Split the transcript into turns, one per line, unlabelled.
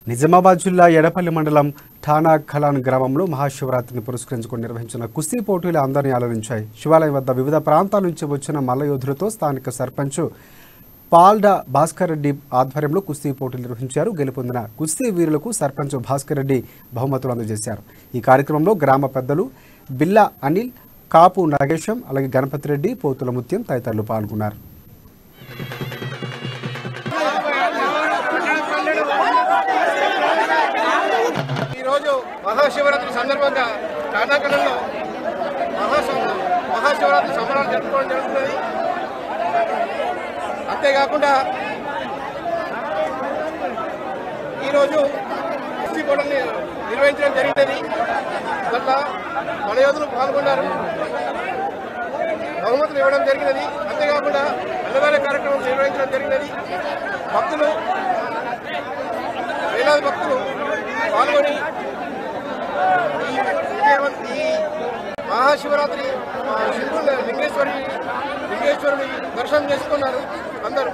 నిజామాబాద్ జిల్లా ఎడపల్లి మండలం ఠానా ఖలాన్ గ్రామంలో మహాశివరాత్రిని పురస్కరించుకొని నిర్వహించిన కుస్తీ పోటీలు అందరినీ అలరించాయి. శివాలయం వద్ద వివిధ ప్రాంతాల నుంచి వచ్చిన మల్లయోధులతో స్థానిక సర్పంచ్ పాల్డా భాస్కర్ రెడ్డి ఆధ్వర్యంలో కుస్తీ పోటీలు నిర్వహించారు. గెలుపొందిన కుస్తీ వీరులకు సర్పంచ్ భాస్కర్ రెడ్డి బహుమతులు అందజేశారు. ఈ కార్యక్రమంలో గ్రామ పెద్దలు బిల్లా అనిల్, కాపు నాగేశం, అలాగే గణపతి రెడ్డి, పోతుల ముత్యం తదితరులు పాల్గొన్నారు.
ఈరోజు మహాశివరాత్రి సందర్భంగా ఠానాఖలంలో మహాశివరాత్రి సంబరాలు జరుపుకోవడం జరుగుతుంది. అంతేకాకుండా ఈరోజు కుస్తీ పోటీని నిర్వహించడం జరిగినది. దాంట్లో మన యోధులు పాల్గొన్నారు, బహుమతులు ఇవ్వడం జరిగినది. అంతేకాకుండా అన్నదాన కార్యక్రమం నిర్వహించడం జరిగినది. భక్తులు వేలాది భక్తులు పాల్గొని ఈ మహాశివరాత్రి లింగేశ్వరుని దర్శనం చేసుకున్నారు అందరూ.